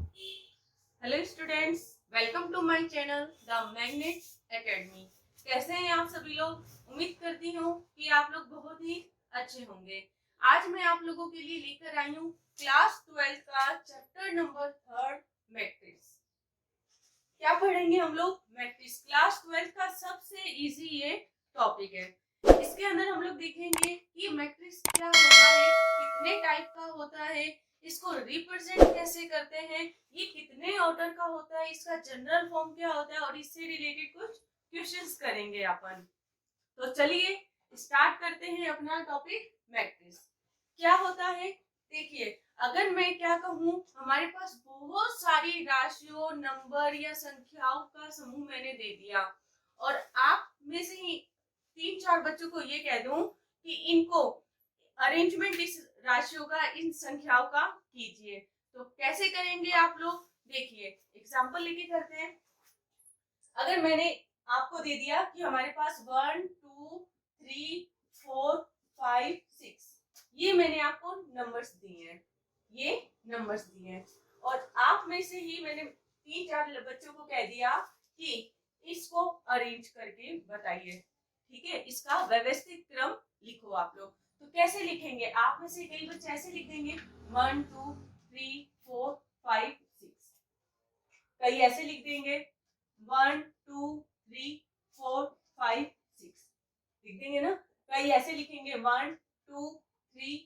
Hello students, welcome to my channel the magnets academy. कैसे हैं आप सभी लोग? उम्मीद करती हूँ कि आप लोग बहुत ही अच्छे होंगे। आज मैं आप लोगों के लिए लेकर आई हूँ क्लास 12 का चैप्टर नंबर 3 मैट्रिक्स। क्या पढ़ेंगे हम लोग? मैट्रिक्स। क्लास 12 का सबसे इजी ये टॉपिक है। इसके अंदर हम लोग देखेंगे कि मैट्रिक्स क्या होता है, कितने टाइप का होता है, इसको रिप्रेजेंट कैसे करते हैं, ये कितने ऑर्डर का होता है, इसका जनरल फॉर्म क्या होता है और इससे रिलेटेड कुछ क्वेश्चंस करेंगे अपन। तो चलिए स्टार्ट करते हैं अपना टॉपिक। मैट्रिक्स क्या होता है? देखिए, अगर मैं क्या कहूँ, हमारे पास बहुत सारी राशियों, नंबर या संख्याओं का समूह मैंने दे दिया और आप में से ही 3-4 बच्चों को ये कह दूं कि इनको अरेंजमेंट इस राशियों का, इन संख्याओं का कीजिए, तो कैसे करेंगे आप लोग? देखिए एग्जांपल लेके करते हैं। अगर मैंने आपको दे दिया कि हमारे पास 1 2 3 4 5 6, ये मैंने आपको नंबर्स दिए हैं, ये नंबर्स दिए हैं और आप में से ही मैंने 3-4 बच्चों को कह दिया कि इसको अरेंज करके बताइए। ठीक है, इसका व्यवस्थित क्रम लिखो आप लोग। तो कैसे लिखेंगे? आप में से कई बच्चे ऐसे लिख देंगे 1 2 3 4 5 6, कई ऐसे लिख देंगे 1 2 3 4 5 6, लिख देंगे ना। कई ऐसे लिखेंगे 1 2 3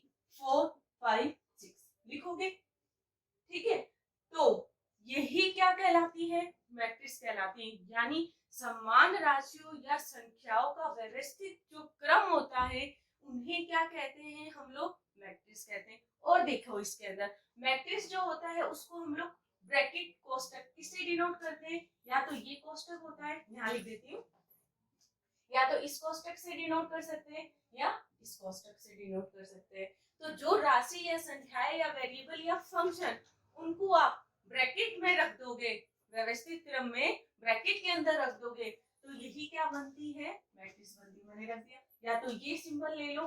4 5 6, लिखोगे। ठीक है, तो यही क्या कहलाती है? मैट्रिक्स कहलाती है। यानी समान राशियों या संख्याओं का व्यवस्थित जो क्रम होता है उन्हें क्या कहते हैं हम लोग? मैट्रिक्स कहते हैं। और देखो इसके अंदर मैट्रिक्स जो होता है उसको हम लोग ब्रैकेट कोष्टक किससे डिनोट करते हैं? या तो ये कोष्टक होता है, यहाँ लिख देती हूँ, या तो इस कोष्टक से डिनोट कर सकते हैं या इस कोष्टक से डिनोट कर सकते हैं। तो जो राशि या संख्याएं या वेरिएबल या फंक्शन, उनको आप ब्रैकेट में रख दोगे, व्यवस्थित क्रम में ब्रैकेट के अंदर रख दोगे, तो यही क्या बनती है? मैट्रिक्स बनती। मैंने रख दिया, या तो ये सिंबल ले लो,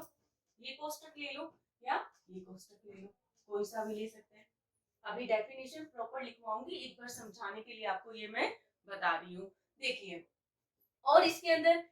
ये कोष्टक ले लो, या ये कोष्टक ले लो, कोई सा भी ले सकते हैं। अभी डेफिनेशन प्रॉपर लिखवाऊंगी, एक बार समझाने के लिए आपको ये मैं बता रही हूँ। देखिए, और इसके अंदर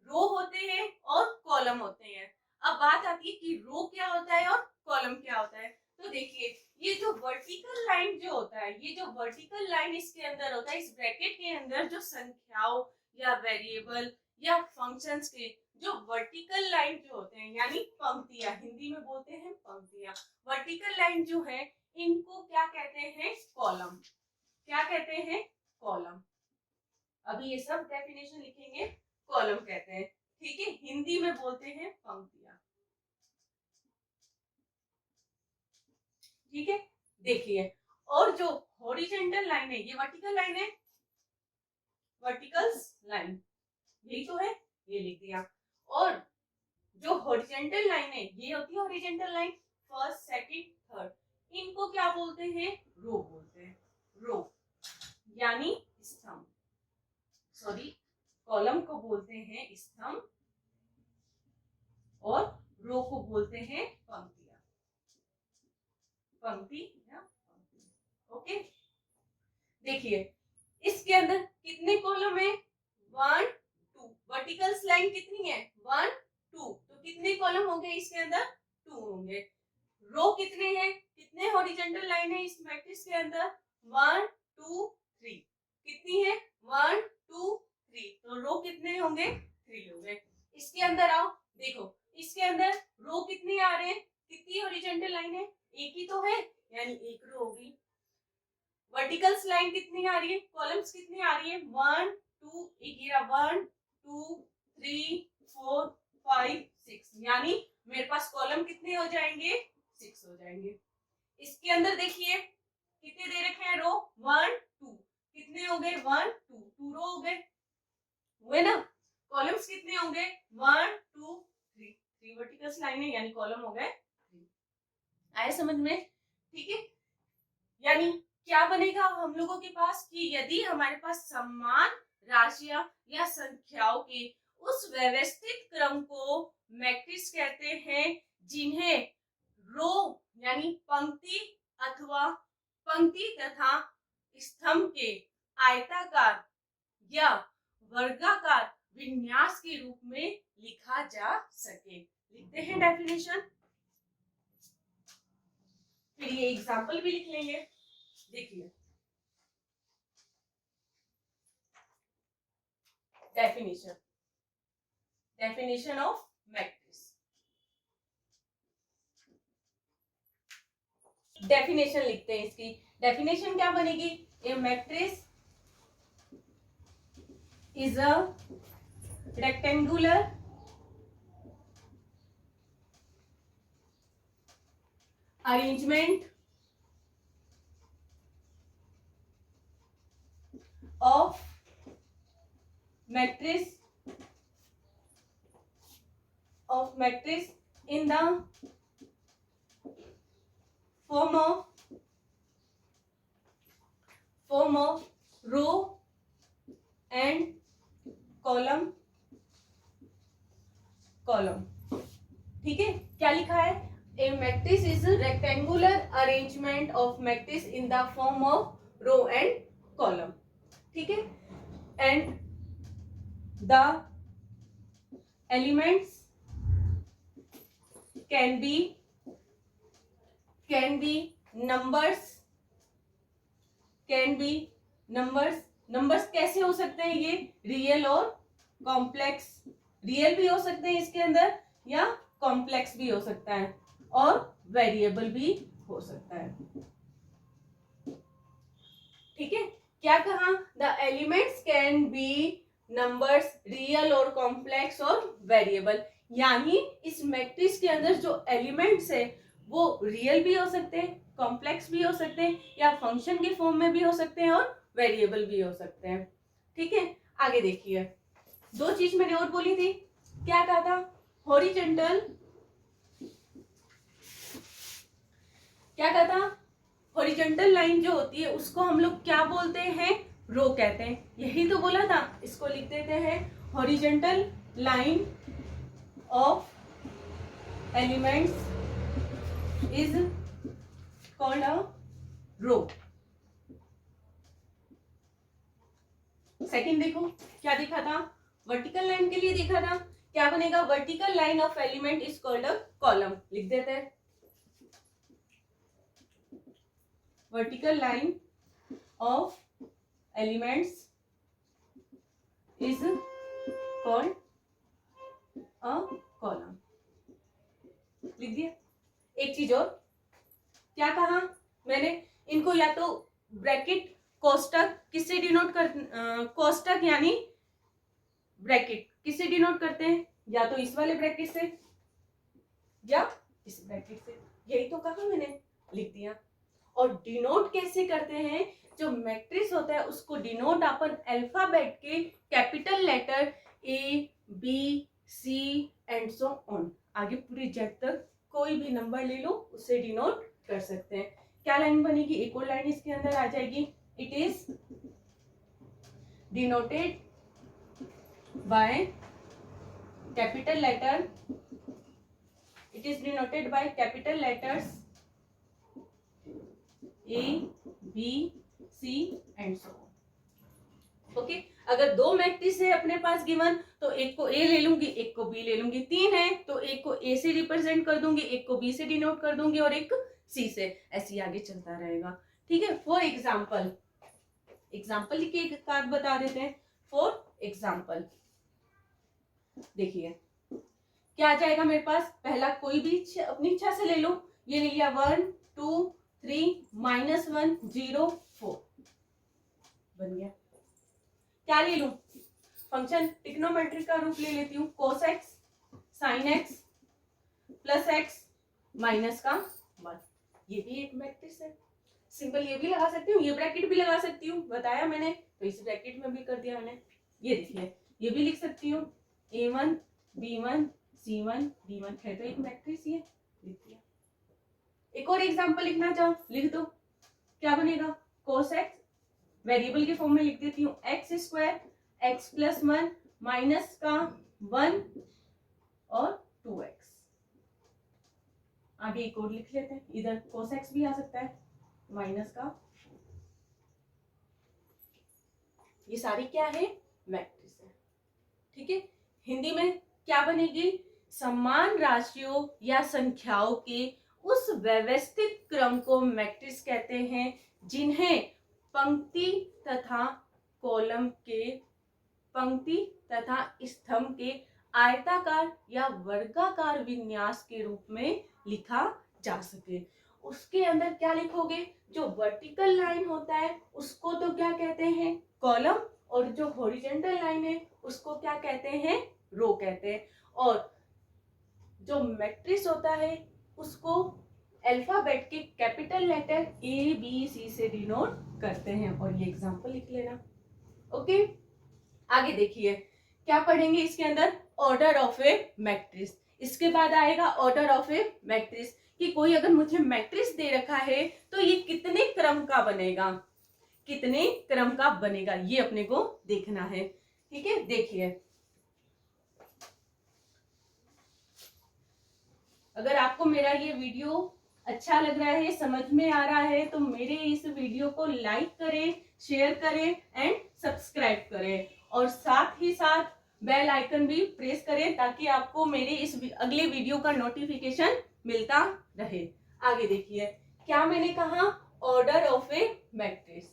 रो होते हैं और कॉलम होते हैं। अब बात आती है कि रो क्या होता है और कॉलम क्या होता है। तो देखिए, ये जो वर्टिकल लाइन जो होता है, ये जो वर्टिकल लाइन इसके अंदर होता है, इस ब्रैकेट के अंदर जो संख्याओं या वेरिएबल या फंक्शंस के जो वर्टिकल लाइन जो होते हैं, यानी पंक्तियां, हिंदी में बोलते हैं पंक्तियां, वर्टिकल लाइन जो है इनको क्या कहते हैं? कॉलम। क्या कहते हैं? कॉलम। अभी ये सब डेफिनेशन लिखेंगे, कॉलम कहते हैं। ठीक है, हिंदी में बोलते हैं पंक्तियां। ठीक है, देखिए, और जो हॉरिजॉन्टल लाइन है, ये वर्टिकल लाइन है, वर्टिकल्स लाइन यही तो है, ये लिख दिया। और जो हॉरिजॉन्टल लाइन है, ये होती है horizontal line, first second third, इनको क्या बोलते हैं? रो बोलते हैं। रो यानी स्तंभ, सॉरी, कॉलम को बोलते हैं स्तंभ और रो को बोलते हैं पंक्तियां। पंक्ति या पंक्ति। ओके, देखिए इसके अंदर कितने कॉलम है? 1 2। वर्टिकल्स लाइन कितनी है? 1 2, तो कितने कॉलम होंगे इसके अंदर? 2 होंगे। रो कितने हैं? कितने हॉरिजॉन्टल लाइन है इस मैट्रिक्स के अंदर? 1 2 3। कितनी है? 1 2 3, तो रो कितने होंगे? 3 होंगे। इसके अंदर आओ, देखो इसके अंदर रो कितनी आ रहे हैं? कितनी हॉरिजॉन्टल लाइन है? एक ही तो है, यानी एक रो होगी। वर्टिकल्स लाइन कितनी आ रही है? कॉलम्स कितनी आ रही है? 1 2, एक गिरा 1 2 3 4 5 6, यानी मेरे पास कॉलम कितने हो जाएंगे? 6 हो जाएंगे। इसके अंदर देखिए कितने दे रखे हैं? रो 1 2, कितने हो गए? 1 2, 2 रो हो गए, हुए ना। कॉलम्स कितने होंगे? 1 2 3, 3 वर्टिकल्स लाइन है, यानी कॉलम हो गए 3। आए समझ में? ठीक है, यानी क्या बनेगा हम लोगों के पास कि यदि हमारे पास समान राशियां या संख्याओं के उस व्यवस्थित क्रम को मैट्रिक्स कहते हैं, जिन्हें रो यानी पंक्ति अथवा पंक्ति तथा स्तंभ के आयताकार या वर्गाकार विन्यास के रूप में लिखा जा सके। लिखते हैं डेफिनेशन, फिर ये एग्जाम्पल भी लिख लेंगे। देखिए definition, definition of matrix. Definition लिखते हैं इसकी। डेफिनेशन क्या बनेगी? A matrix is a rectangular arrangement of matrix in the form of row and column। ठीक है, क्या लिखा है? A matrix is a rectangular arrangement of matrix in the form of row and column। ठीक है, and the elements can be numbers कैसे हो सकते हैं? ये रियल और कॉम्प्लेक्स, रियल भी हो सकते हैं इसके अंदर या कॉम्प्लेक्स भी हो सकता है और वेरिएबल भी हो सकता है। ठीक है, क्या कहा? The elements can be numbers real और कॉम्प्लेक्स और वेरिएबल, यानी इस मैट्रिक्स के अंदर जो एलिमेंट्स है वो रियल भी हो सकते हैं, कॉम्प्लेक्स भी हो सकते हैं या फंक्शन के फॉर्म में भी हो सकते हैं और वेरिएबल भी हो सकते हैं। ठीक है, आगे देखिए, दो चीज मैंने और बोली थी। क्या कहा था? हॉरिजॉन्टल, क्या कहा था? हॉरिजॉन्टल लाइन जो होती है उसको हम लोग क्या बोलते हैं? रो कहते हैं। यही तो बोला था, इसको लिख देते हैं horizontal line of elements is called a row. Second देखो क्या दिखा था? वर्टिकल लाइन के लिए देखा था, क्या बनेगा? Vertical line of element is called a column. लिख देते हैं vertical line of elements is called a column. लिख दिया। एक चीज और, क्या कहा मैंने? इनको या तो ब्रैकेट कोष्टक किससे डिनोट कर, कोष्टक यानी ब्रैकेट किससे डिनोट करते हैं? या तो इस वाले ब्रैकेट से या इस ब्रैकेट से। यही तो कहा मैंने, लिख दिया। और डिनोट कैसे करते हैं? जो मैट्रिक्स होता है उसको डिनोट अपन अल्फाबेट के capital letter A B C and so on, आगे पूरी जेड तक कोई भी नंबर ले लो उसे डिनोट कर सकते हैं। क्या लाइन बनेगी? एक और लाइन इसके अंदर आ जाएगी। It is denoted by capital letter, it is denoted by capital letters A B C and so on. Okay, अगर दो मैट्रिक्स है अपने पास गिवन तो एक को ए ले लूंगी, एक को बी ले लूंगी। तीन है तो एक को ए से रिप्रेजेंट कर दूंगी, एक को बी से डिनोट कर दूंगी और एक सी से। ऐसे आगे चलता रहेगा। ठीक है, फॉर एग्जाम्पल, एग्जाम्पल लिख के एक बात बता देते हैं। फॉर एग्जाम्पल देखिए क्या आ जाएगा मेरे पास? पहला कोई भी अपनी इच्छा से ले लो। ये ले लिया 1 2 3 -1 0 4 बन गया। क्या ले लूं? फंक्शन ट्रिग्नोमेट्री का रूप ले लेती हूँ। cos x sin x plus x minus का 1। ये भी एक मैट्रिक्स है। सिंपल ये भी लगा सकती हूँ, ये ब्रैकेट भी लगा सकती हूँ, बताया मैंने, तो इस ब्रैकेट में भी कर दिया मैंने। ये देखिए, ये भी लिख सकती हूँ a1 b1 c1 d1 है तो एक मैट्रिक्स ये लिख दिया। एक और एग्जांपल लिखना चाहो लिख दो। क्या बनेगा? cos x वेरिएबल के फॉर्म में लिख देती हूँ x square x plus 1 minus का 1 और 2x। आगे एक और लिख लेते हैं, इधर cos x भी आ सकता है माइनस का, ये सारी क्या है, मैट्रिक्स है। ठीक है, हिंदी में क्या बनेगी, समान राशियों या संख्याओं के उस व्यवस्थित क्रम को मैट्रिक्स कहते हैं जिन्हें पंक्ति तथा कॉलम के, पंक्ति तथा स्तंभ के आयताकार या वर्गाकार विन्यास के रूप में लिखा जा सके। उसके अंदर क्या लिखोगे, जो वर्टिकल लाइन होता है उसको तो क्या कहते हैं, कॉलम, और जो हॉरिजॉन्टल लाइन है उसको क्या कहते हैं, रो कहते हैं। और जो मैट्रिक्स होता है उसको अल्फाबेट के capital letter A B C से डिनोट करते हैं, और ये एग्जांपल लिख लेना। ओके, आगे देखिए क्या पढ़ेंगे इसके अंदर, ऑर्डर ऑफ ए मैट्रिक्स। इसके बाद आएगा ऑर्डर ऑफ ए मैट्रिक्स, कि कोई अगर मुझे मैट्रिक्स दे रखा है तो ये कितने क्रम का बनेगा, कितने क्रम का बनेगा, ये अपने को देखना है। ठीक है, देखिए अगर आपको मेरा ये वीडियो अच्छा लग रहा है, समझ में आ रहा है, तो मेरे इस वीडियो को लाइक करें, शेयर करें एंड सब्सक्राइब करें, और साथ ही साथ बेल आइकन भी प्रेस करें ताकि आपको मेरे इस अगले वीडियो का नोटिफिकेशन मिलता रहे। आगे देखिए क्या मैंने कहा, ऑर्डर ऑफ ए मैट्रिक्स।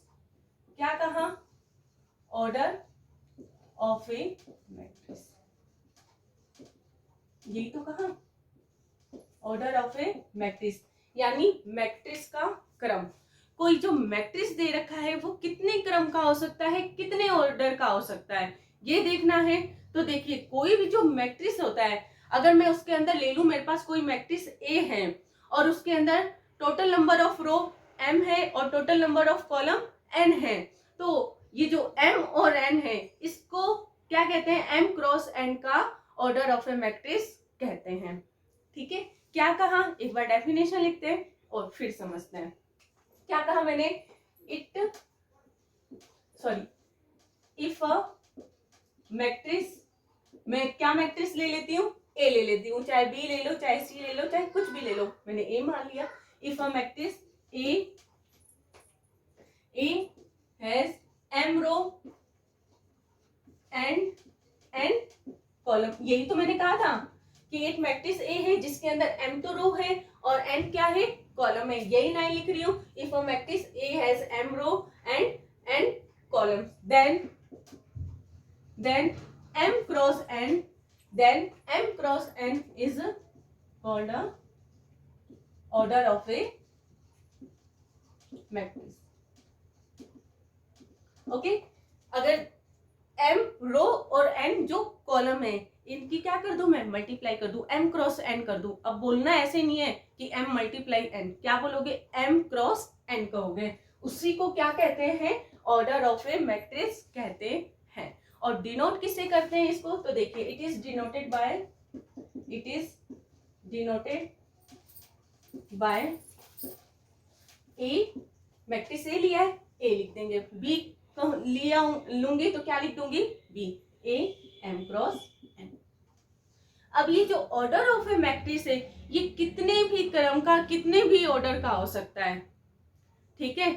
क्या कहा, ऑर्डर ऑफ ए मैट्रिक्स, यही तो कहा, ऑर्डर ऑफ ए मैट्रिक्स यानी मैट्रिक्स का क्रम। कोई जो मैट्रिक्स दे रखा है वो कितने क्रम का हो सकता है, कितने ऑर्डर का हो सकता है, ये देखना है। तो देखिए कोई भी जो मैट्रिक्स होता है, अगर मैं उसके अंदर ले लूं, मेरे पास कोई मैट्रिक्स ए है और उसके अंदर total number of row m है और total number of column n है, तो ये जो m और n है इसको क्या कहते हैं, m क्रॉस n का ऑर्डर ऑफ ए मैट्रिक्स कहते हैं। ठीक है, क्या कहा, एक बार डेफिनेशन लिखते हैं और फिर समझते हैं। क्या कहा मैंने, इफ अ मैट्रिक्स, मैं क्या मैट्रिक्स ले लेती हूँ, ए ले लेती हूँ, चाहे बी ले लो, चाहे सी ले लो, चाहे कुछ भी ले लो, मैंने ए मान लिया। If a matrix A has m row and n column, यही तो मैंने कहा था कि एक मैट्रिक्स ए है जिसके अंदर m तो रो है और n क्या है, कॉलम है, यही लाइन लिख रही हूँ। If a matrix A has m row and n column, then m cross n is called a order of a matrix. Okay, अगर m रो और n जो कॉलम है इनकी क्या कर दूं, मैं मल्टीप्लाई कर दूं, m क्रॉस n कर दूं। अब बोलना ऐसे नहीं है कि m मल्टीप्लाई n, क्या बोलोगे, m क्रॉस n कहोगे। उसी को क्या कहते हैं, ऑर्डर ऑफ ए मैट्रिक्स कहते हैं। और डिनोट किससे करते हैं इसको, तो देखिए it is denoted bye A, matrix A लिया है, ए लिख देंगे, बी लिया लूंगी तो क्या लिख दूंगी, बी, ए m क्रॉस n। अब ये जो ऑर्डर ऑफ ए मैट्रिक्स है ये कितने भी क्रम का, कितने भी ऑर्डर का हो सकता है। ठीक है,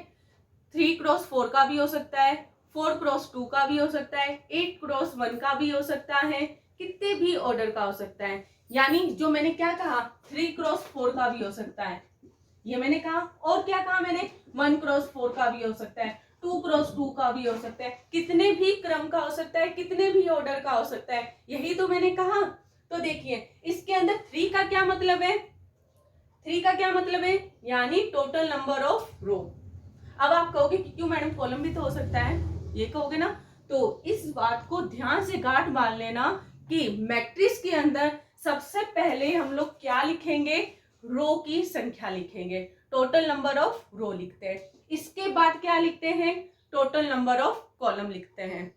3 क्रॉस 4 का भी हो सकता है, 4 क्रॉस 2 का भी हो सकता है, 8 क्रॉस 1 का भी हो सकता है, कितने भी ऑर्डर का हो सकता है। यानी जो मैंने क्या कहा, 3 क्रॉस 4 का भी हो सकता है, ये मैंने कहा। और क्या कहा मैंने, 1 क्रॉस 4 का भी हो सकता है, 2 क्रॉस 2 का भी हो सकता है, कितने भी क्रम का हो सकता है, कितने भी ऑर्डर का हो सकता है, यही तो मैंने कहा। तो देखिए इसके अंदर 3 का क्या मतलब है, 3 का क्या मतलब है, यानी टोटल नंबर ऑफ रो। अब आप कहोगे कि क्यों मैडम, कॉलम भी तो हो सकता है, ये कहोगे ना। तो इस बात को ध्यान से गांठ बांध लेना कि मैट्रिक्स के अंदर सबसे पहले हम लोग क्या लिखेंगे, रो की संख्या लिखेंगे, टोटल नंबर ऑफ रो लिखते हैं। इसके बाद क्या लिखते हैं, टोटल नंबर ऑफ कॉलम लिखते हैं।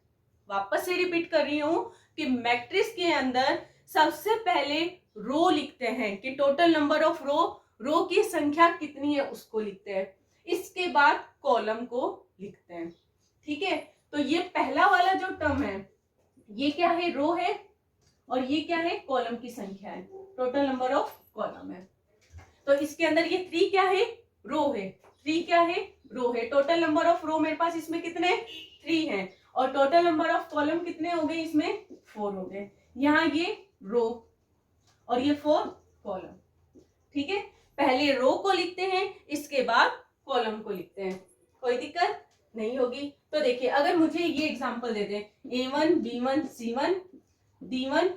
वापस से रिपीट कर रही हूं कि मैट्रिक्स के अंदर सबसे पहले रो लिखते हैं कि टोटल नंबर ऑफ रो की संख्या कितनी है उसको लिखते हैं, इसके बाद कॉलम को लिखते हैं। ठीक है, तो ये पहला वाला जो टर्म है ये क्या है, रो है, और ये क्या है, कॉलम की संख्या है, टोटल नंबर ऑफ कॉलम है। तो इसके अंदर ये 3 क्या है, रो है, थ्री क्या है, रो है। टोटल नंबर ऑफ रो मेरे पास इसमें कितने, थ्री है, और टोटल नंबर ऑफ कॉलम कितने हो गए इसमें, फोर हो गए। यहाँ ये रो और ये फोर कॉलम, ठीक है। पहले रो को लिखते हैं, इसके बाद कॉलम को लिखते हैं, कोई दिक्कत नहीं होगी। तो देखिए अगर मुझे ये एग्जांपल दे दें A1 B1 C1 D1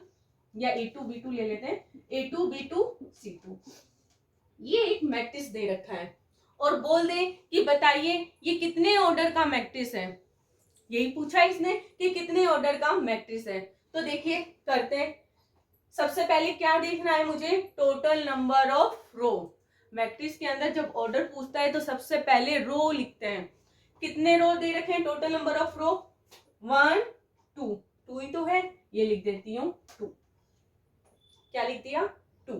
या A2 B2 ले लेते हैं, A2 B2 C2, ये एक मैट्रिक्स दे रखा है और बोल दे कि बताइए ये कितने ऑर्डर का मैट्रिक्स है। यही पूछा इसने कि कितने ऑर्डर का मैट्रिक्स है। तो देखिए करते हैं। सबसे पहले क्या देखना है मुझे, total number of row. Matrix के अंदर जब ऑर्डर पूछता है तो सबसे पहले रो लिखते हैं। कितने रो दे रखे हैं, टोटल नंबर ऑफ रो 1 2, 2 ही तो है, ये लिख देती हूँ 2। क्या लिख दिया, 2।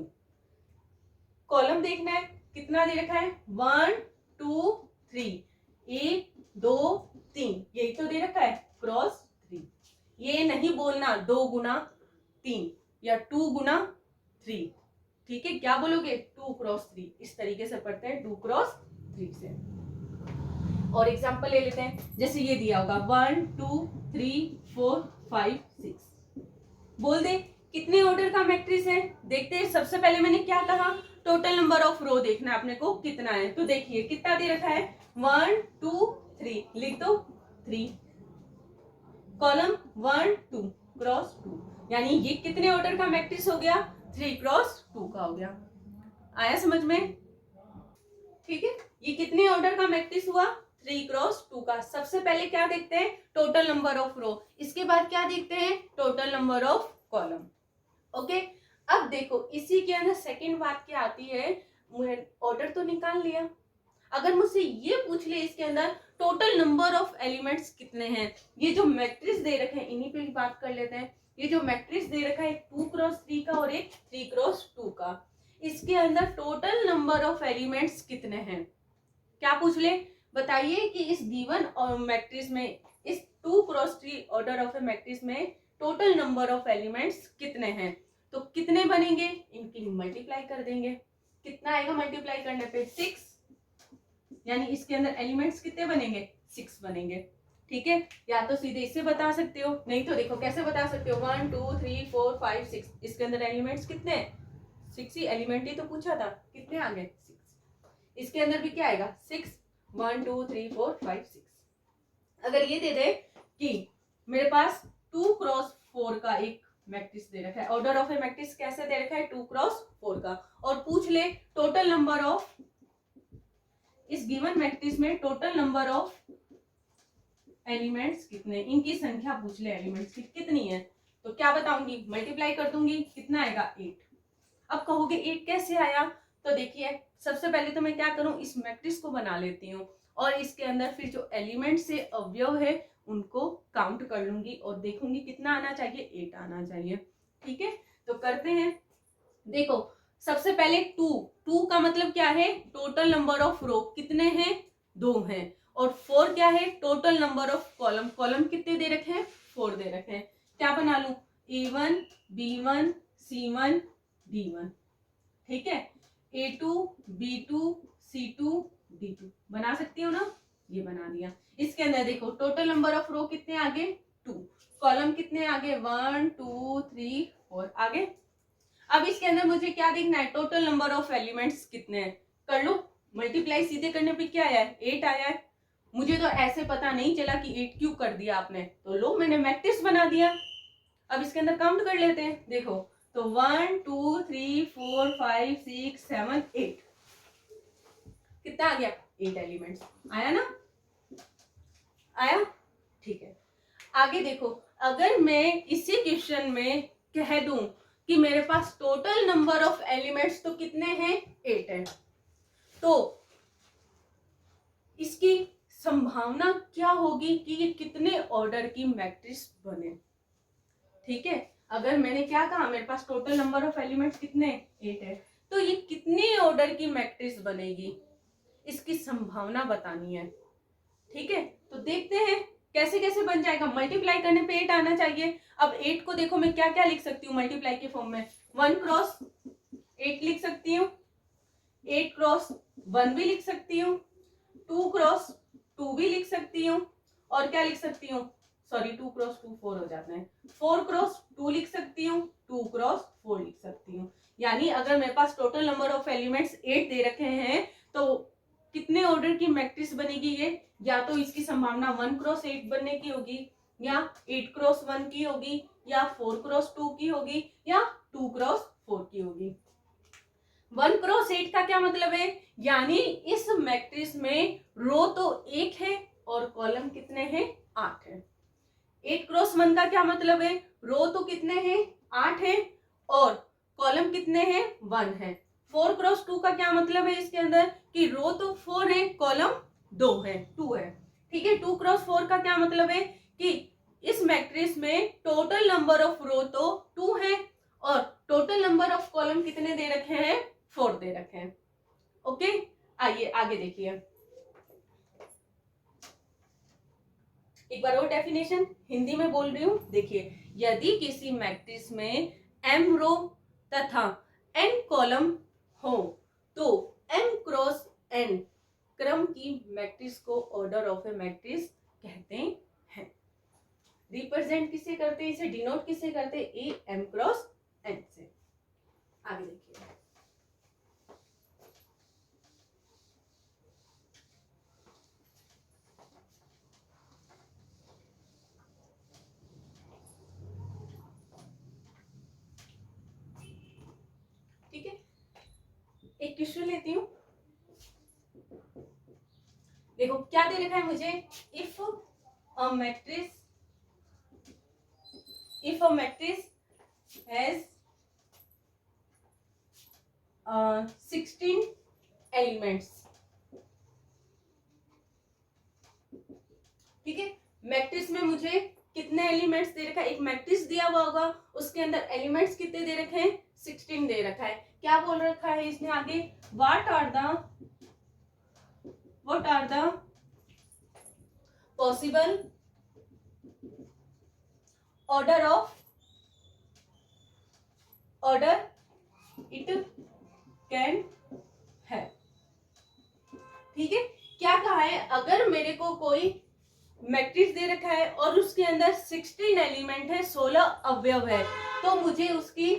कॉलम देखना है कितना दे रखा है, 1 2 3, 1 2 3, यही तो दे रखा है, क्रॉस 3। ये नहीं बोलना 2 गुना 3 या 2 गुना 3, ठीक है। क्या बोलोगे, 2 क्रॉस 3, इस तरीके से पढ़ते हैं 2 क्रॉस 3 से। और एग्जांपल ले लेते हैं, जैसे ये दिया होगा 1 2 3 4 5 6, बोल दे कितने ऑर्डर का मैट्रिक्स है। देखते हैं, सबसे पहले मैंने क्या कहा, टोटल नंबर ऑफ रो देखना है अपने को कितना है। तो देखिए कितना दे रखा है, 1 2 3, लिख दो 3, कॉलम 1 2 क्रॉस 2, यानी ये कितने ऑर्डर का मैट्रिक्स हो गया, 3 क्रॉस 2 का हो गया। आया समझ में, ठीक है। ये कितने ऑर्डर का मैट्रिक्स हुआ, 3 क्रॉस 2 का। सबसे पहले क्या देखते हैं, टोटल नंबर ऑफ रो, इसके बाद क्या देखते हैं, total number of column. Okay, अब देखो इसी के अंदर सेकंड बात क्या आती है, ऑर्डर तो निकाल लिया, अगर मुझसे ये पूछ ले इसके अंदर टोटल नंबर ऑफ एलिमेंट्स कितने हैं, ये जो मैट्रिक्स दे रखे हैं इन्हीं पे ही बात कर लेते हैं। ये जो मैट्रिक्स दे रखा है 2 क्रॉस 3 का और एक 3 क्रॉस 2 का, इसके अंदर टोटल नंबर ऑफ एलिमेंट्स कितने हैं। क्या पूछ ले, बताइए कि इस गिवन और मैट्रिक्स में, इस 2 cross 3 order of A matrix में टोटल नंबर ऑफ एलिमेंट्स कितने हैं। तो कितने बनेंगे, इनकी मल्टीप्लाई कर देंगे। कितना आएगा मल्टीप्लाई करने पे, 6, यानी इसके अंदर एलिमेंट्स कितने बनेंगे, 6 बनेंगे, ठीक है। या तो सीधे इससे बता सकते हो, नहीं तो देखो कैसे बता सकते हो, 1 2 3 4 5 6, इसके अंदर एलिमेंट्स कितने, 6 ही एलिमेंट ही तो पूछा था, कितने आ गए 6। इसके अंदर भी क्या आएगा 6, 1 2 3 4 5 6। अगर ये दे दे कि मेरे पास 2 क्रॉस 4 का एक मैट्रिक्स दे रखा है, ऑर्डर ऑफ ए मैट्रिक्स कैसे दे रखा है, 2 क्रॉस 4 का, और पूछ ले टोटल नंबर ऑफ, इस गिवन मैट्रिक्स में टोटल नंबर ऑफ एलिमेंट्स कितने, इनकी संख्या पूछ ले एलिमेंट्स की कितनी है, तो क्या बताऊंगी, मल्टीप्लाई कर दूंगी, कितना आएगा 8। अब कहोगे 8 कैसे आया, तो देखिए सबसे पहले तो मैं क्या करूं, इस मैट्रिक्स को बना लेती हूँ और इसके अंदर फिर जो एलिमेंट से अवयव है उनको काउंट कर लूंगी और देखूंगी कितना आना चाहिए, 8 आना चाहिए, ठीक है। तो करते हैं, देखो सबसे पहले 2 का मतलब क्या है, टोटल नंबर ऑफ रो कितने हैं, 2 हैं, और 4 क्या है, total number of column, column कितने दे रखे हैं, 4 दे रखे हैं। क्या बना लूं, A1 B1 C1 D1, ठीक है, A2 B2 C2 D2 बना सकती हो ना, ये बना दिया। इसके अंदर देखो टोटल नंबर ऑफ रो कितने आगे, 2, कॉलम कितने आगे, 1 2 3 4 आगे। अब इसके अंदर मुझे क्या देखना है, टोटल नंबर ऑफ एलिमेंट्स कितने हैं, कर लो मल्टीप्लाई, सीधे करने पे क्या आया है, 8 आया है। मुझे तो ऐसे पता नहीं चला कि 8 क्यों कर दिया आपने, तो लो मैंने मैट्रिक्स बना दिया। अब इसके अंदर काउंट कर लेते हैं, देखो तो 1 2 3 4 5 6 7 8, कितना आ गया, 8 एलिमेंट्स आया ना, आया, ठीक है। आगे देखो, अगर मैं इसी क्वेश्चन में कह दूं कि मेरे पास टोटल नंबर ऑफ एलिमेंट्स तो कितने हैं, 8 है, तो इसकी संभावना क्या होगी कि ये कितने ऑर्डर की मैट्रिक्स बने, ठीक है। अगर मैंने क्या कहा, मेरे पास टोटल नंबर ऑफ एलिमेंट्स कितने, 8 है, तो ये कितने ऑर्डर की मैट्रिक्स बनेगी, इसकी संभावना बतानी है, ठीक है। तो देखते हैं कैसे कैसे बन जाएगा, मल्टीप्लाई करने पे 8 आना चाहिए। अब 8 को देखो मैं क्या क्या लिख सकती हूँ मल्टीप्लाई के फॉर्म में, 1 क्रॉस 8 लिख सकती हूँ, 8 क्रॉस 1 भी लिख सकती हूँ, 2 क्रॉस 2 भी लिख सकती हूँ, और क्या लिख सकती हूँ, सॉरी 2 क्रॉस 2 4 हो जाता है, 4 क्रॉस 2 लिख सकती हूँ, 2 क्रॉस 4 लिख सकती हूँ। यानी अगर मेरे पास टोटल नंबर ऑफ एलिमेंट्स 8 दे रखे हैं तो कितने ऑर्डर की मैट्रिक्स बनेगी ये, या तो इसकी संभावना 1 क्रॉस 8 बनने की होगी, या 8 क्रॉस 1 की होगी, या 4 क्रॉस 2 की होगी, या 2 क्रॉस 4 की होगी। 1 क्रॉस 8 का क्या मतलब है, यानी इस मैट्रिक्स में रो तो 1 है और कॉलम कितने हैं, 8 है। 8 क्रॉस 1 का क्या मतलब है, रो तो कितने हैं, 8 है और कॉलम कितने हैं, 1 है। 4 क्रॉस 2 का क्या मतलब है इसके अंदर, कि रो तो 4 है, कॉलम 2 है, 2 है। ठीक है, 2 क्रॉस 4 का क्या मतलब है कि इस मैट्रिक्स में टोटल नंबर ऑफ रो तो 2 है और टोटल नंबर ऑफ कॉलम कितने दे रखे हैं, 4 दे रखे हैं। ओके, आइए आगे देखिए। एक बार और डेफिनेशन हिंदी में बोल रही हूं, देखिए, यदि किसी मैट्रिक्स में m रो तथा n कॉलम हो तो m क्रॉस n क्रम की मैट्रिक्स को ऑर्डर ऑफ ए मैट्रिक्स कहते हैं। रिप्रेजेंट किसे करते हैं, इसे डिनोट किसे करते हैं, ए m क्रॉस n से। आगे देखिए, ठीक है, एक क्वेश्चन लेती हूँ। देखो क्या दे रखा है मुझे, if a matrix has 16 elements. ठीक है, मैट्रिक्स में मुझे कितने एलिमेंट्स दे रखा है, एक मैट्रिक्स दिया हुआ होगा, उसके अंदर एलिमेंट्स कितने दे रखे हैं, 16 दे रखा है। क्या बोल रखा है इसने आगे, what are the possible order it can है। ठीक है, क्या कहा है, अगर मेरे को कोई मैट्रिक्स दे रखा है और उसके अंदर 16 एलिमेंट है, 16 अवयव है, तो मुझे उसकी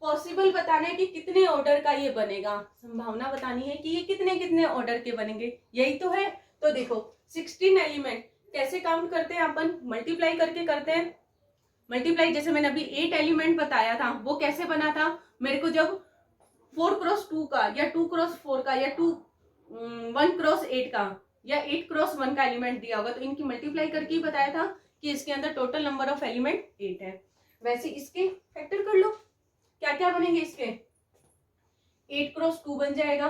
पॉसिबल बताना है कि कितने ऑर्डर का ये बनेगा, संभावना बतानी है कि ये कितने कितने ऑर्डर के बनेंगे, यही तो है। तो देखो 16 एलिमेंट कैसे काउंट करते हैं अपन, मल्टीप्लाई करके करते हैं। मल्टीप्लाई जैसे मैंने अभी 8 एलिमेंट बताया था, वो कैसे बना था, मेरे को जब 4 क्रॉस 2 का या 2 क्रॉस 4 का या 1 क्रॉस 8 का या 8 क्रॉस 1 का एलिमेंट दिया होगा तो इनकी मल्टीप्लाई करके ही बताया था कि इसके अंदर टोटल नंबर ऑफ एलिमेंट 8 है। वैसे इसके फैक्टर कर लो, क्या क्या बनेंगे इसके, 8 क्रॉस 2 बन जाएगा,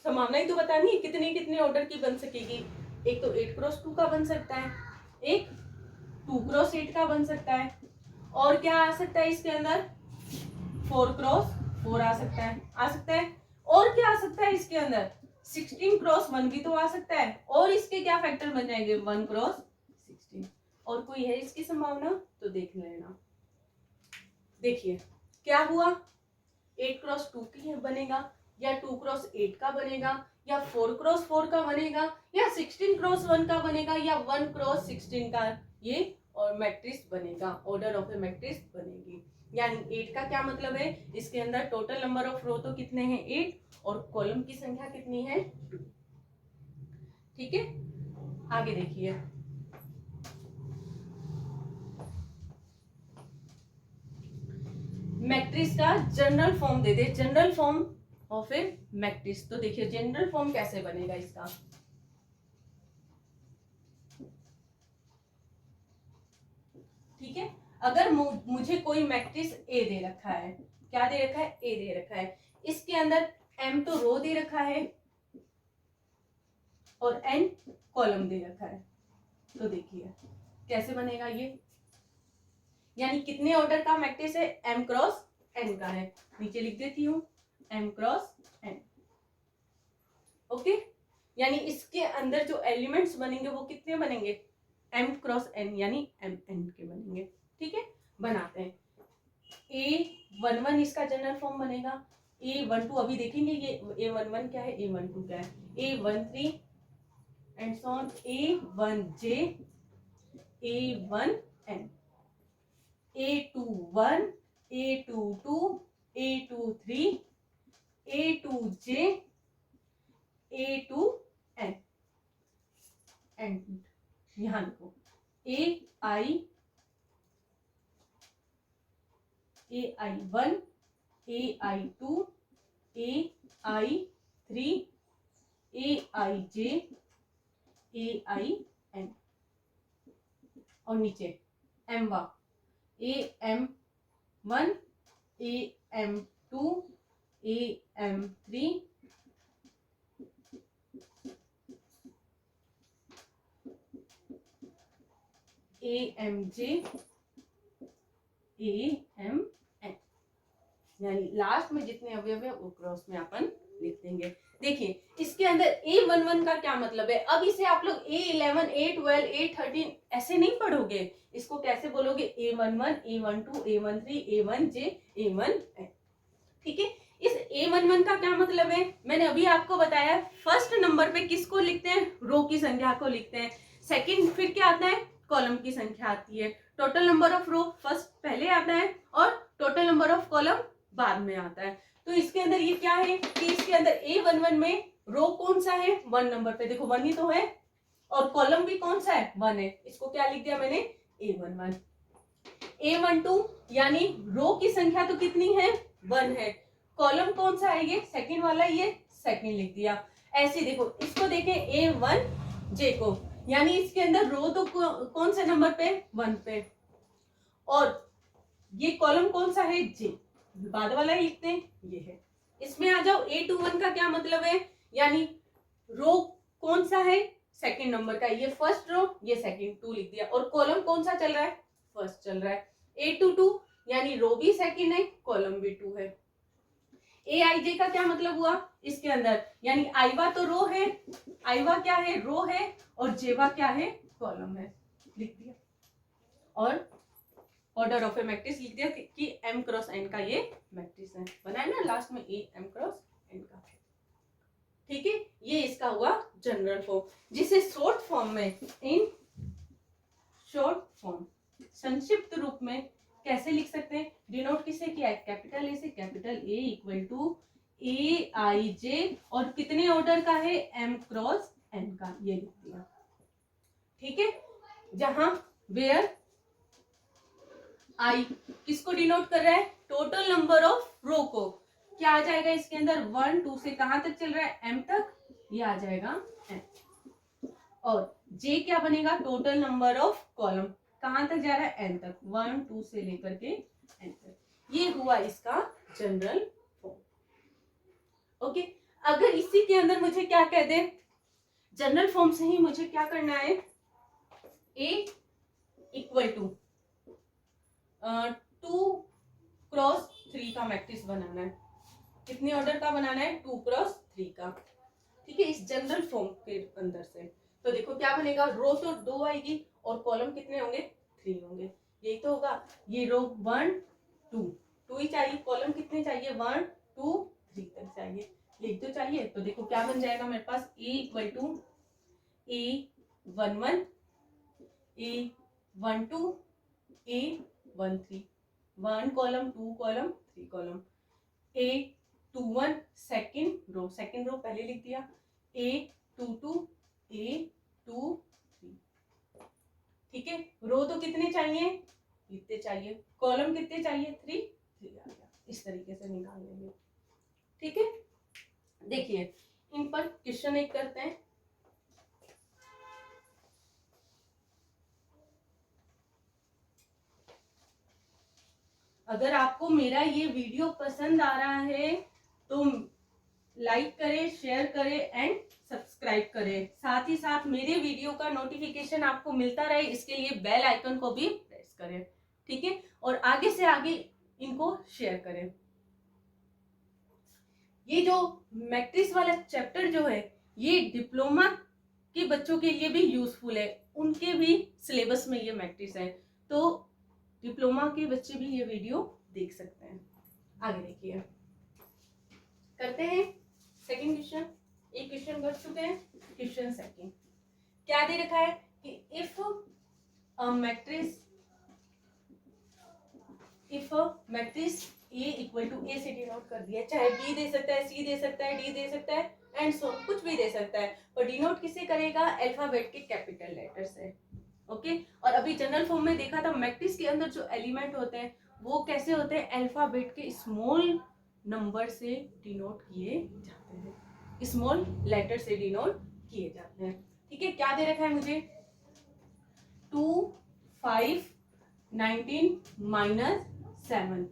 संभावना ही तो बतानी है कितने कितने ऑर्डर की बन सकेगी। एक तो 8 क्रॉस 2 का बन सकता है, एक 2 क्रॉस 8 का बन सकता है, और क्या आ सकता है इसके अंदर, 4 क्रॉस 4 आ सकता है, और क्या आ सकता है इसके अंदर, 16 क्रॉस 1 भी तो आ सकता है, और इसके क्या फैक्टर बन जाएंगे, 1 क्रॉस 16। और कोई है इसकी संभावना तो देख लेना। देखिए क्या हुआ, 8 क्रॉस 2 की बनेगा, या 2 क्रॉस 8 का बनेगा, या 4 क्रॉस 4 का बनेगा, या 16 क्रॉस 1 का बनेगा, या 1 क्रॉस 16 का ये और मैट्रिक्स बनेगा, ऑर्डर ऑफ ए मैट्रिक्स बनेगी। यानी 8 का क्या मतलब है, इसके अंदर टोटल नंबर ऑफ रो तो कितने हैं 8 और कॉलम की संख्या कितनी है 2। ठीक है, आगे देखिए, मैट्रिक्स का general form they they, general form of A matrix. तो देखिए जनरल फॉर्म कैसे बनेगा इसका, ठीक है, अगर मुझे कोई मैट्रिक्स ए दे रखा है, क्या दे रखा है, ए दे रखा है, इसके अंदर m तो रो दे रखा है और n कॉलम दे रखा है, तो देखिए कैसे बनेगा ये, यानी कितने ऑर्डर का मैट्रिक्स है, m क्रॉस n का है, नीचे लिख देती हूँ m क्रॉस n। ओके, यानी इसके अंदर जो एलिमेंट्स बनेंगे वो कितने बनेंगे, m क्रॉस n यानी mn के बनेंगे। ठीक है, बनाते हैं, A11 इसका जनरल फॉर्म बनेगा, A12 अभी देखेंगे ये A11 क्या है, A12 क्या है, A13 and so on, A1J, A1N, A21, A22, A23, A2J, A2N and यहाँ देखो AI, AI1, AI2, AI3, AIJ, AIN और नीचे M1, AM1, AM2, AM3, AMJ, AMN, यानी लास्ट में जितने अवयव है वो क्रॉस में अपन लिख देंगे। देखिए इसके अंदर A11 का क्या मतलब है, अब इसे आप लोग A11, A12, A13 ऐसे नहीं पढ़ोगे, इसको कैसे बोलोगे, A11, A12, A13, A1J, A1N। ठीक है, इस A11 का क्या मतलब है, मैंने अभी आपको बताया, फर्स्ट नंबर पे किसको लिखते हैं, रो की संख्या को लिखते हैं, सेकंड फिर क्या आता है, कॉलम की संख्या आती है, total number of row first पहले आता है और टोटल नंबर ऑफ कॉलम बाद में आता है। तो इसके अंदर ये क्या है कि इसके अंदर A11 में रो कौन सा है, 1 नंबर पे, देखो 1 ही तो है, और कॉलम भी कौन सा है, 1 है, इसको क्या लिख दिया मैंने, A11। A12 यानी रो की संख्या तो कितनी है, 1 है, कॉलम कौन सा है, ये सेकंड वाला, ये सेकंड लिख दिया। ऐसे देखो इसको देखें A1J को, यानी इसके अंदर रो तो कौन से नंबर पे, 1 पे, और ये कॉलम कौन सा है, J, बाद वाला ही लिखते हैं, ये है। इसमें आ जाओ A21 का क्या मतलब है, यानी रो कौन सा है, सेकंड नंबर का, ये फर्स्ट रो, ये सेकंड, 2 लिख दिया, और कॉलम कौन सा चल रहा है, फर्स्ट चल रहा है। A22 यानी रो भी सेकंड है, कॉलम भी 2 है। AIJ का क्या मतलब हुआ इसके अंदर, यानी आईवा तो रो है, आईवा क्या है, रो है, और जेवा क्या है, कॉलम है, लिख दिया। और ऑर्डर ऑफ ए मैट्रिक्स लिख दिया कि M क्रॉस N का ये मैट्रिक्स है, बनाए ना लास्ट में A M क्रॉस N का। ठीक है, ये इसका हुआ जनरल फॉर्म, जिसे शॉर्ट फॉर्म में, इन शॉर्ट फॉर्म, संक्षिप्त रूप में कैसे लिख सकते हैं, डिनोट किसे किया है, कैपिटल ए से, capital A equal to AIJ, और कितने ऑर्डर का है, M क्रॉस N का, ये लिख दिया। ठीक है, जहां वेयर I किसको डिनोट कर रहा है, टोटल नंबर ऑफ रो को, क्या आ जाएगा इसके अंदर, 1 2 से कहां तक चल रहा है, M तक, ये आ जाएगा M, और J क्या बनेगा, टोटल नंबर ऑफ कॉलम, कहां तक जा रहा है, N तक, 1 2 से लेकर के N तक। ये हुआ इसका जनरल फॉर्म। ओके, अगर इसी के अंदर मुझे क्या कह दे, जनरल फॉर्म से ही मुझे क्या करना है, A इक्वल टू 2 क्रॉस 3 का मैट्रिक्स बनाना है, कितने ऑर्डर का बनाना है, 2 क्रॉस 3 का। ठीक है, इस जनरल फॉर्म के अंदर से तो देखो क्या बनेगा, रो तो 2 आएगी और कॉलम कितने होंगे, 3 होंगे, यही तो होगा, ये रो 1 2 2 ही चाहिए, कॉलम कितने चाहिए, 1 2 3 तक चाहिए, यही तो चाहिए। तो देखो क्या बन जाएगा मेरे पास, A equal to A11, A12, A13, 1 column 2 column 3 column, A21 second row पहले लिख दिया, A22, A23। ठीक है, रो तो कितने चाहिए, इतने चाहिए, कॉलम कितने चाहिए, 3 आ गया, इस तरीके से निकाल लेंगे। ठीक है, देखिए इन पर क्वेश्चन एक करते हैं। अगर आपको मेरा ये वीडियो पसंद आ रहा है तो लाइक करें, शेयर करें एंड सब्सक्राइब करें, साथ ही साथ मेरे वीडियो का नोटिफिकेशन आपको मिलता रहे, इसके लिए बेल आइकन को भी प्रेस करें। ठीक है, और आगे से आगे इनको शेयर करें। ये जो मैट्रिक्स वाला चैप्टर जो है, ये डिप्लोमा के बच्चों के लिए भी यूजफुल है, उनके भी सिलेबस में ये मैट्रिक्स है, तो डिप्लोमा के बच्चे भी ये वीडियो देख सकते हैं। आगे देखिए, करते हैं सेकंड क्वेश्चन। एक क्वेश्चन कर चुके हैं, क्वेश्चन सेकंड क्या दे रखा है कि if a matrix A equal to A से डिनोट कर दिया, चाहे बी दे सकता है, सी दे सकता है, डी दे सकता है एंड सो कुछ भी दे सकता है, और डिनोट किसे करेगा, अल्फाबेट के कैपिटल लेटर से। ओके और अभी जनरल फॉर्म में देखा था मैट्रिक्स के अंदर जो एलिमेंट होते हैं वो कैसे होते हैं, अल्फाबेट के स्मॉल नंबर से डिनोट किए जाते हैं, स्मॉल लेटर से डिनोट किए जाते हैं। ठीक है, क्या दे रखा है मुझे, 2 5 19 माइनस 7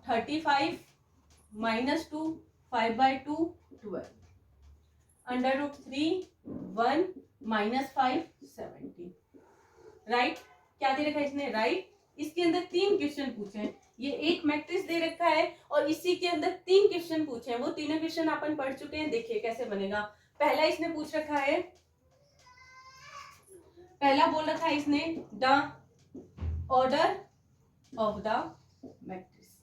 35 माइनस 2 5/2 12 √3 1 माइनस 5 17 राइट। क्या दे रखा है इसने, राइट। इसके अंदर 3 क्वेश्चन पूछे हैं, ये एक मैट्रिक्स दे रखा है और इसी के अंदर 3 क्वेश्चन पूछे हैं, वो तीनों क्वेश्चन अपन पढ़ चुके हैं। देखिए कैसे बनेगा। पहला इसने पूछ रखा है, पहला बोल रखा है इसने the order of the matrix,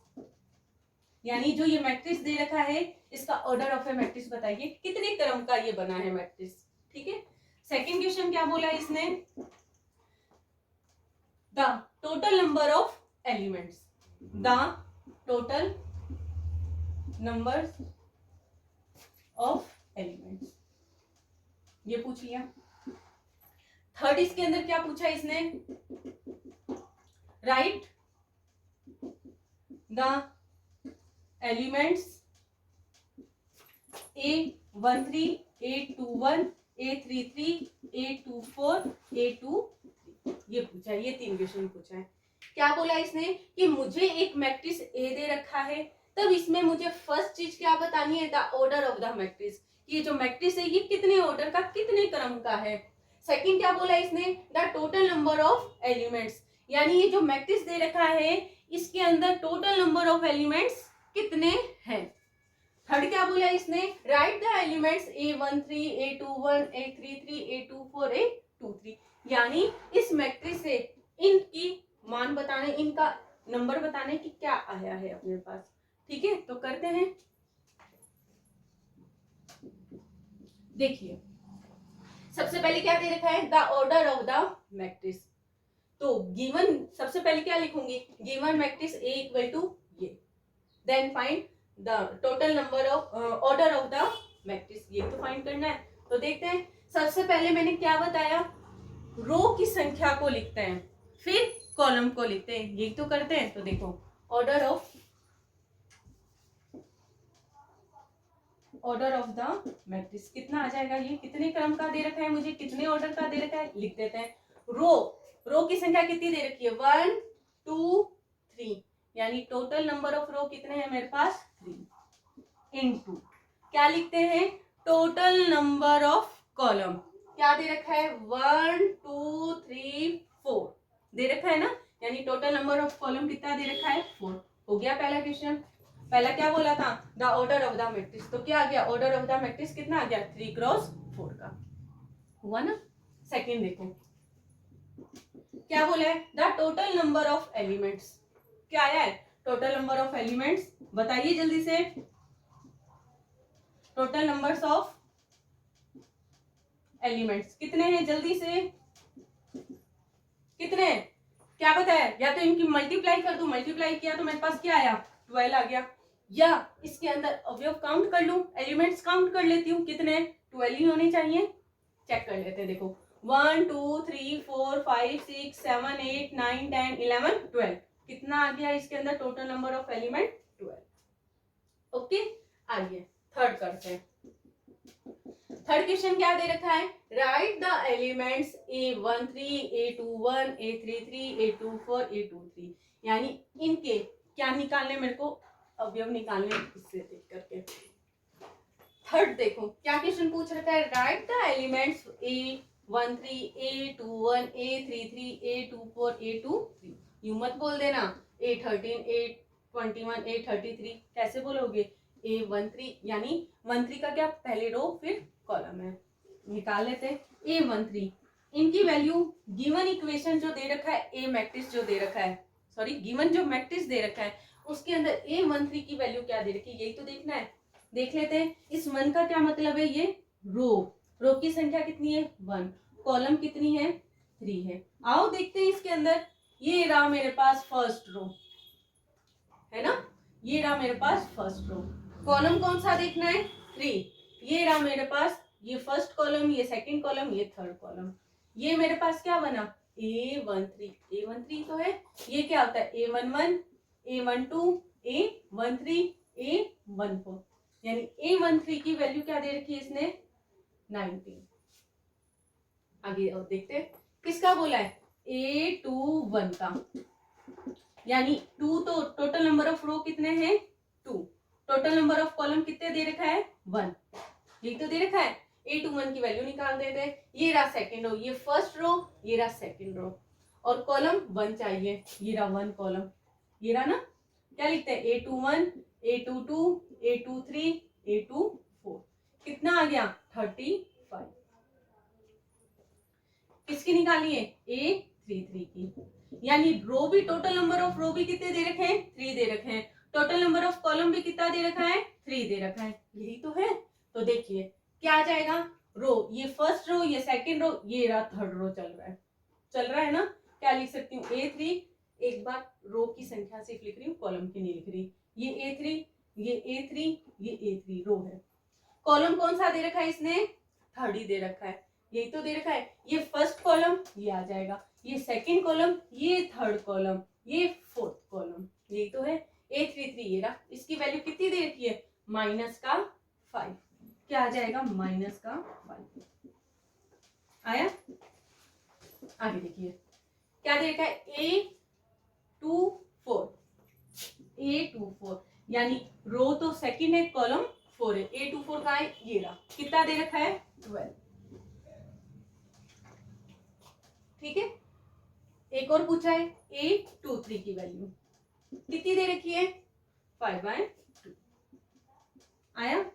यानी जो ये मैट्रिक्स दे रखा है इसका ऑर्डर ऑफ ए मैट्रिक्स बताइए, कितने क्रम का ये बना है मैट्रिक्स। ठीक है, सेकंड क्वेश्चन क्या बोला इसने, the total number of elements, the total number of elements, ये पूछ लिया। थर्ड इसके अंदर क्या पूछा इसने, right the elements A13 A21 A33 A24 A2, ये पूछा है, ये 3 क्वेश्चन पूछा है। क्या बोला इसने कि मुझे एक मैट्रिक्स ए दे रखा है, तब इसमें मुझे फर्स्ट चीज क्या बतानी है, the order of the matrix, ये जो मैट्रिक्स है ये कितने ऑर्डर का, कितने क्रम का है। सेकंड क्या बोला इसने, the total number of elements, यानी ये जो मैट्रिक्स दे रखा है इसके अंदर टोटल नंबर ऑफ एलिमेंट्स कितने हैं। थर्ड क्या बोला इसने, right the elements A13 A21 A33 A24 A23, यानी इस मैट्रिक्स से इनकी मान बताने, इनका नंबर बताने की क्या आया है अपने पास। ठीक है, तो करते हैं। देखिए सबसे पहले क्या दे रखा है, the order of the matrix, तो गिवन सबसे पहले क्या लिखूंगी, given matrix A equal to ये, then find the total number of order of the matrix, ये तो फाइंड करना है। तो देखते हैं, सबसे पहले मैंने क्या बताया, रो की संख्या को लिखते हैं फिर कॉलम को लिखते हैं, ये तो करते हैं। तो देखो ऑर्डर ऑफ द मैट्रिक्स कितना आ जाएगा, ये कितने क्रम का दे रखा है मुझे, कितने ऑर्डर का दे रखा है, लिख देते हैं। रो की संख्या कितनी दे रखी है, 1 2 3, यानी टोटल नंबर ऑफ रो कितने हैं मेरे पास, 3 इनटू क्या लिखते हैं, टोटल नंबर ऑफ कॉलम, क्या दे रखा है, 1 2 3 4 दे रखा है ना, यानी टोटल नंबर ऑफ कॉलम कितना दे रखा है, 4। हो गया पहला क्वेश्चन। पहला क्या बोला था, the order of the matrix, तो क्या आ गया, ऑर्डर ऑफ द मैट्रिक्स कितना आ गया, 3 क्रॉस 4 का हुआ ना। सेकंड देखो क्या बोला है, the total number of elements, क्या आया है, टोटल नंबर ऑफ एलिमेंट्स, बताइए जल्दी से, टोटल नंबर्स ऑफ एलिमेंट्स कितने हैं, जल्दी से कितने, क्या बताया, या तो इनकी मल्टीप्लाई कर दूं, मल्टीप्लाई किया तो मेरे पास क्या आया, 12 आ गया, या इसके अंदर अवयव काउंट कर लूं, एलिमेंट्स काउंट कर लेती हूँ, कितने 12 ही होने चाहिए, चेक कर लेते हैं। देखो 1 2 3 4 5 6 7 8 9 10 11 12, कितना आ गया इसके अंदर total number of element, 12। Okay, आइए थर्ड करते हैं। थर्ड क्वेश्चन क्या दे रखा है, right the elements A13 A21 A33 A24 A23, यानी इनके क्या निकालने, मेरे को अवयव निकालने, इससे देख करके। थर्ड देखो क्या क्वेश्चन पूछ रखा है, right the elements A13 A21 A33 A24 A23, यूं मत बोल देना A13 A21 A33, कैसे बोलोगे, A13, यानी 13 का क्या, पहले रो फिर कॉलम है, निकाल लेते हैं। A13 इनकी वैल्यू गिवन इक्वेशन जो दे रखा है, ए मैट्रिक्स जो दे रखा है, सॉरी गिवन जो मैट्रिक्स दे रखा है उसके अंदर A13 की वैल्यू क्या दे रखी है, यही तो देखना है। देख लेते हैं इस 1 का क्या मतलब है, ये रो की संख्या कितनी है 1, कॉलम कितनी है 3 है। आओ देखते हैं इसके अंदर, ये रहा मेरे पास फर्स्ट रो है ना, ये रहा मेरे पास फर्स्ट रो, कॉलम कौन सा देखना है 3, ये रहा मेरे पास ये फर्स्ट कॉलम, ये सेकंड कॉलम, ये थर्ड कॉलम, ये मेरे पास क्या बना A13 तो है, ये क्या होता है A11 A12 A13 A14, यानी A13 की वैल्यू क्या दे रखी है इसने 19। आगे और देखते हैं किसका बोला है A21 का, यानी 2 तो टोटल नंबर ऑफ रो कितने हैं 2, टोटल नंबर ऑफ कॉलम कितने दे रखा है 1, यही तो दे रखा है। A21 की वैल्यू निकाल देते हैं, ये रहा सेकंड रो, ये फर्स्ट रो, ये रहा सेकंड रो, और कॉलम 1 चाहिए, ये रहा 1 कॉलम, ये रहा ना, क्या लिखते हैं A21 A22 A23 A24, कितना आ गया 35, किसकी निकाली है A33 की, यानी रो भी टोटल नंबर ऑफ रो भी कितने दे रखे हैं 3 दे रखे हैं, टोटल नंबर ऑफ कॉलम भी कितना दे रखा है 3 दे रखा है, यही तो है। तो देखिए क्या आ जाएगा, रो ये फर्स्ट रो, ये सेकंड रो, ये रहा थर्ड रो, चल रहा है ना, क्या लिख सकती हूँ A3, एक बार रो की संख्या सिर्फ लिख रही हूँ, कॉलम की नहीं लिख रही, ये A3 ये A3 ये A3 रो है, कॉलम कौन सा दे रखा है इसने थर्ड ही दे रखा है, यही तो दे रखा है, ये फर्स्ट कॉलम ये आ जाएगा, ये सेकंड कॉलम, ये थर्ड कॉलम, ये फोर्थ कॉलम, यही तो है A33, ये रहा, इसकी वैल्यू कितनी दे रखी है -5, क्या आ जाएगा -5 आया। आगे देखिए क्या दे रखा है A24, यानी रो तो सेकंड है, कॉलम 4 है, A24 का है, ये रहा, कितना दे रखा है 12, ठीक है। एक और पूछा है A23 की वैल्यू कितनी दे रखी है 5/2, आया।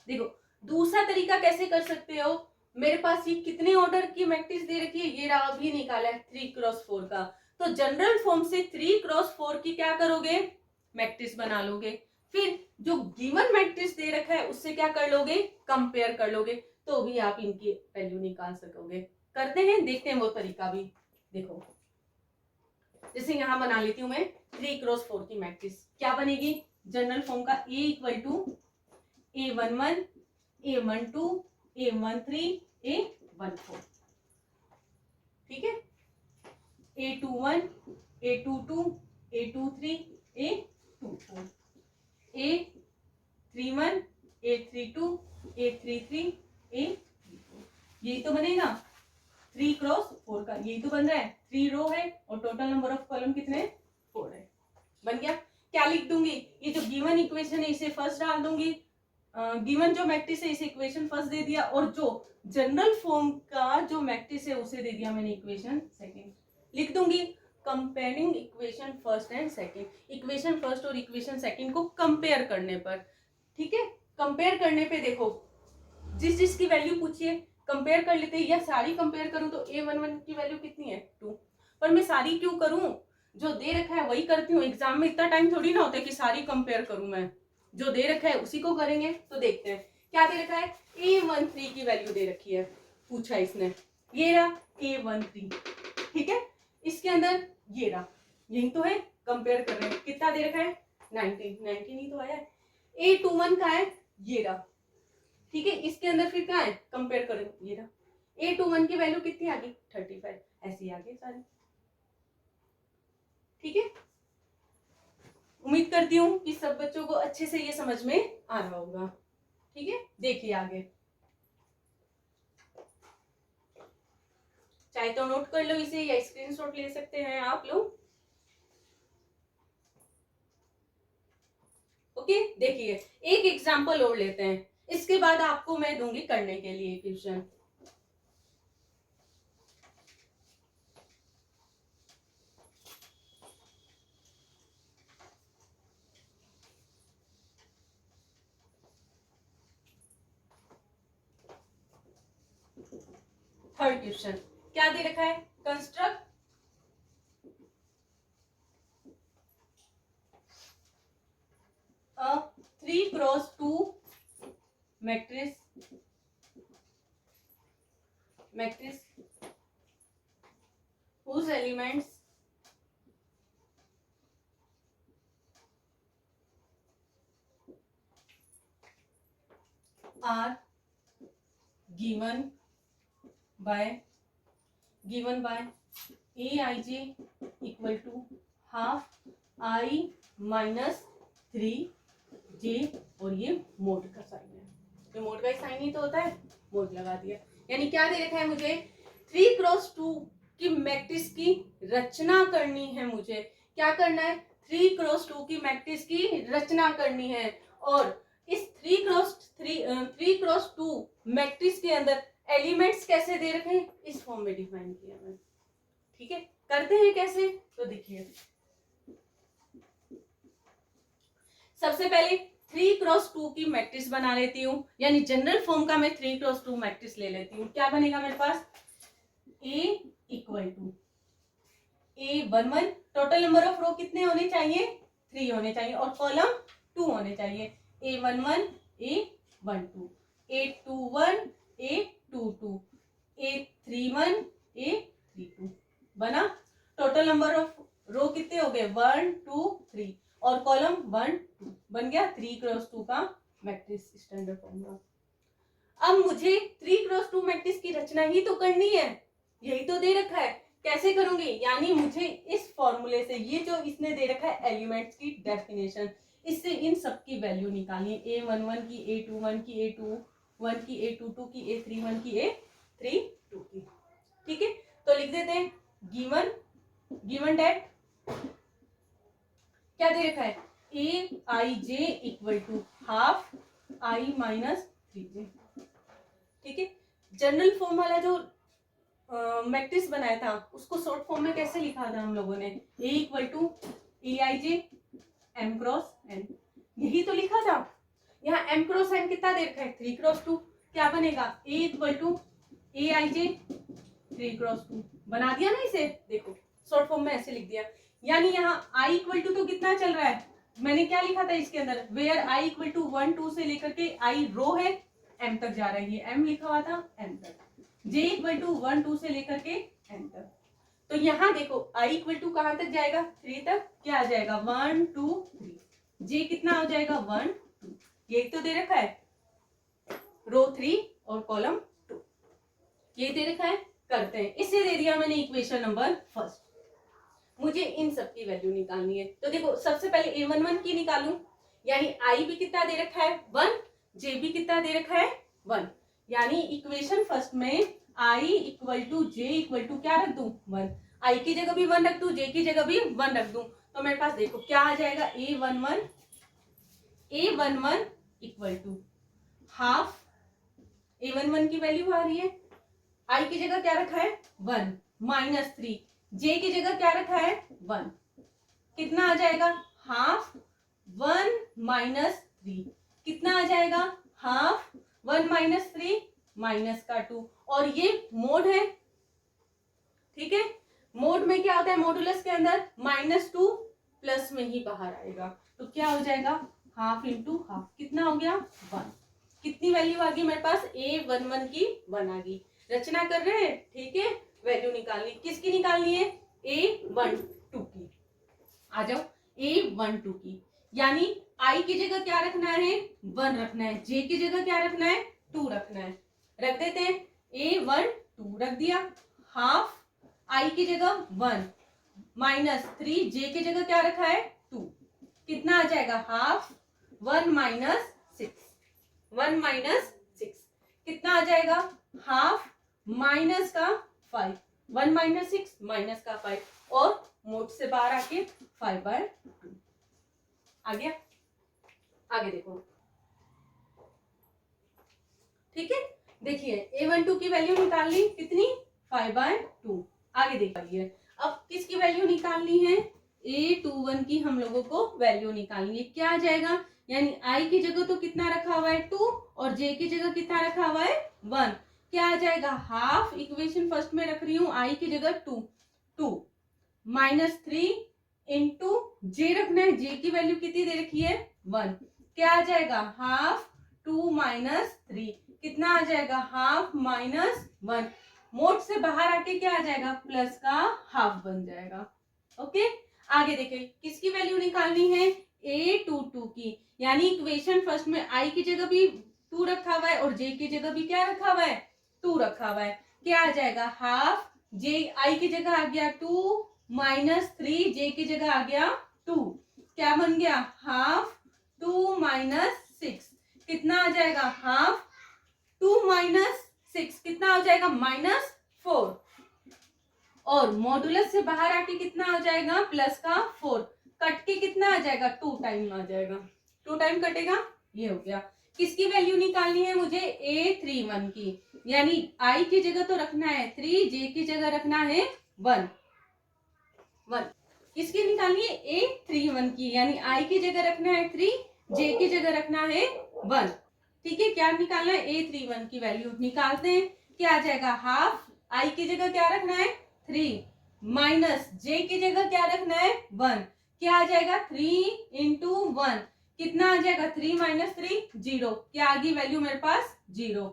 देखो दूसरा तरीका कैसे कर सकते हो, मेरे पास ये कितने ऑर्डर की मैट्रिक्स दे रखी है, ये रहा अभी निकाला है 3x4 का, तो जनरल फॉर्म से 3x4 की क्या करोगे मैट्रिक्स बना लोगे, फिर जो गिवन मैट्रिक्स दे रखा है उससे क्या कर लोगे कंपेयर कर लोगे, तो भी आप इनकी वैल्यू निकाल सकोगे। करते हैं, देखते हैं वो तरीका भी। देखो जैसे यहां बना लेती हूं मैं 3x4 की मैट्रिक्स, क्या बनेगी जनरल फॉर्म का A = A11 A12 A13 A14, ठीक है, A21 A22 A23 A24 A31 A32 A33 A34, यही तो बनेगा 3x4 का, यही तो बन रहा है, 3 रो है और टोटल नंबर ऑफ कॉलम कितने 4 है, बन गया। क्या लिख दूंगी, ये जो गिवन इक्वेशन है इसे फर्स्ट डाल दूंगी, गिवन जो मैट्रिक्स है इसे इक्वेशन फर्स्ट दे दिया, और जो जनरल फॉर्म का जो मैट्रिक्स है उसे दे दिया मैंने इक्वेशन सेकंड, लिख दूंगी comparing equation first and second, equation first और इक्वेशन सेकंड को कंपेयर करने पर, ठीक है। कंपेयर करने पे देखो जिस जिसकी वैल्यू पूछिए कंपेयर कर लेते हैं, या सारी कंपेयर करूं तो A11 की वैल्यू कितनी है 2, पर मैं सारी क्यों करूं, जो दे रखा है वही करती हूँ, एग्जाम में इतना टाइम थोड़ी ना होता है कि सारी कंपेयर करूं मैं, जो दे रखा है उसी को करेंगे। तो देखते हैं क्या दे रखा है, A13 की वैल्यू दे रखी है, पूछा इसने, ये रहा A13, ठीक है, इसके अंदर ये रहा, यही तो है, कंपेयर कर रहे हैं, कितना दे रखा है 19 ही तो आया है। A21 का है, ये रहा, ठीक है, इसके अंदर फिर क्या है कंपेयर करें, ये रहा, A21 की वैल्यू कितनी आ गई 35, ऐसी आ गई सारी, ठीक है। उम्मीद करती हूँ कि सब बच्चों को अच्छे से ये समझ में आ रहा होगा, ठीक है। देखिए आगे, चाहे तो नोट कर लो इसे या स्क्रीनशॉट ले सकते हैं आप लोग, ओके। देखिए एक एग्जांपल और लेते हैं, इसके बाद आपको मैं दूंगी करने के लिए क्वेश्चन। थर्ड क्वेश्चन क्या दे रखा है, construct a 3x2 matrix whose elements are given by aij equal to half I minus 3j, और ये मोड का साइन है, ये मोड का साइन ही तो होता है, मोड लगा दिया। यानी क्या दे रखा है मुझे, 3x2 की मैट्रिक्स की रचना करनी है। मुझे क्या करना है, 3x2 की मैट्रिक्स की रचना करनी है, और इस 3x2 मैट्रिक्स के अंदर एलिमेंट्स कैसे दे रखे हैं, इस फॉर्म में डिफाइन किया मैंने। ठीक है, करते हैं कैसे, तो देखिए सबसे पहले 3x2 की मैट्रिक्स बना लेती हूँ, यानी जनरल फॉर्म का मैं 3x2 मैट्रिक्स ले लेती हूँ। क्या बनेगा मेरे पास, A equal to A11, total number of row कितने होने चाहिए, 3 होने चाहिए, और कॉलम 2 होने चाहिए, A11 A12 A21 A22 A31 A32 बना। टोटल नंबर ऑफ रो कितने हो गए, 1 2 3, और कॉलम 1 2 बन गया 3x2 का मैट्रिक्स स्टैंडर्ड फॉर्मूला। अब मुझे 3x2 मैट्रिक्स की रचना ही तो करनी है, यही तो दे रखा है, कैसे करूंगी, यानी मुझे इस फॉर्मूले से ये जो इसने दे रखा है एलिमेंट्स की डेफिनेशन, इससे इन सब की वैल्यू निकालिए, A11 की A21 की A21 की A22 की A31 की A32 की। ठीक है, तो लिख देते हैं गिवन डेट क्या दे रखा है, Aij equal to half I minus 3j। ठीक है, जनरल फॉर्म वाला जो मैट्रिक्स बनाया था उसको शॉर्ट फॉर्म में कैसे लिखा था हम लोगों ने, A equal to Aij m cross n, यही तो लिखा था। यहाँ m क्रॉस n कितना दे रखा है, 3x2, क्या बनेगा, A equal to Aij 3x2, बना दिया ना इसे, देखो शॉर्ट फॉर्म में ऐसे लिख दिया। यानी यहाँ I इक्वल टू तो कितना चल रहा है, मैंने क्या लिखा था इसके अंदर, वेयर I इक्वल टू 1 2 से लेकर के I रो है m तक जा रहा है, ये m लिखा हुआ था m तक, j इक्वल टू 1 2 से लेकर के n तक। तो यहाँ देखो I इक्वल टू कहाँ तक जाएगा, 3 तक, क्या आ जाएगा 1 2 3, j कितना हो जाएगा 1 2, ये तो दे रखा है रो 3 और कॉलम 2, ये दे रखा है। करते हैं, इससे दे दिया मैंने इक्वेशन नंबर फर्स्ट, मुझे इन सब की वैल्यू निकालनी है। तो देखो सबसे पहले A11 की निकालूं, यानी I भी कितना दे रखा है 1, J भी कितना दे रखा है 1, यानी इक्वेशन फर्स्ट में I equal to J equal to क्या रख दूं 1, I की जगह भी 1 रख दूं, J की जगह भी 1 रख दूं, तो मेरे पास देखो क्या आ जाएगा, A11 equal to half, A11 की वैल्यू आ रही है, I की जगह क्या रखा है 1 माइनस 3, J की जगह क्या रखा है 1, कितना आ जाएगा हाफ 1 माइनस 3, कितना आ जाएगा हाफ 1 माइनस 3 माइनस का 2, और ये मोड है। ठीक है, मोड में क्या होता है, मॉडुलस के अंदर -2 प्लस में ही बाहर आएगा, तो क्या हो जाएगा हाफ इंटू हाफ, कितना हो गया 1, कितनी वैल्यू आ गई मेरे पास, A11 की 1 आ गई। रचना कर रहे हैं, ठीक है, वैल्यू निकालनी, किसकी निकालनी है, A12 की, आ जाओ A12 की, यानी I की जगह क्या रखना है 1 रखना है, J की जगह क्या रखना है 2 रखना है, रख देते हैं A12 रख दिया, हाफ I की जगह 1 माइनस 3, J की जगह क्या रखा है 2, कितना आ जाएगा हाफ 1 माइनस 6, 1 माइनस 6 कितना आ जाएगा हाफ माइनस का 5, 1 माइनस 6 माइनस का 5, और मोड से बाहर आके 5/2 आ गया। आगे देखो, ठीक है, देखिए A12 की वैल्यू निकाल ली, कितनी 5/2, आगे देखिए अब किसकी वैल्यू निकालनी है, A21 की हम लोगों को वैल्यू निकालनी है, क्या आ जाएगा, यानी I की जगह तो कितना रखा हुआ है 2, और J की जगह कितना रखा हुआ है 1, क्या आ जाएगा हाफ, इक्वेशन फर्स्ट में रख रही हूँ I की जगह 2 माइनस 3 इंटू J रखना है, J की वैल्यू कितनी दे रखी है 1, क्या आ जाएगा, हाफ 2 माइनस 3, कितना आ जाएगा, हाफ माइनस 1, मोड से बाहर आके क्या आ जाएगा, प्लस का हाफ बन जाएगा। ओके, आगे देखिए किसकी वैल्यू निकालनी है, a22 की, यानी इक्वेशन फर्स्ट में i की जगह भी 2 रखा हुआ है और j की जगह भी क्या रखा हुआ है, 2 रखा हुआ है। क्या आ जाएगा, हाफ j, i की जगह आ गया 2 माइनस 3, j की जगह आ गया 2, क्या बन गया, हाफ 2 माइनस 6, कितना आ जाएगा, हाफ 2 माइनस 6 कितना हो जाएगा, माइनस 4, और मॉडुलस से बाहर आके कितना आ जाएगा, प्लस का 4, कट के कितना आ जाएगा, 2 टाइम आ जाएगा, 2 टाइम कटेगा, ये हो गया। किसकी वैल्यू निकालनी है मुझे, a31 की, यानी i की जगह तो रखना है 3, j की जगह रखना है 1। किसकी निकालनी है, a31 की, यानी i की जगह रखना है 3, j की जगह रखना है 1। ठीक है, क्या निकालना है, a31 की वैल्यू निकालते हैं। क्या आ जाएगा, हाफ i की जगह क्या रखना है 3 माइनस j की जगह क्या रखना है 1, क्या आ जाएगा 3 इंटू 1, कितना आ जाएगा 3 माइनस 3 0, क्या आ गई वैल्यू मेरे पास 0।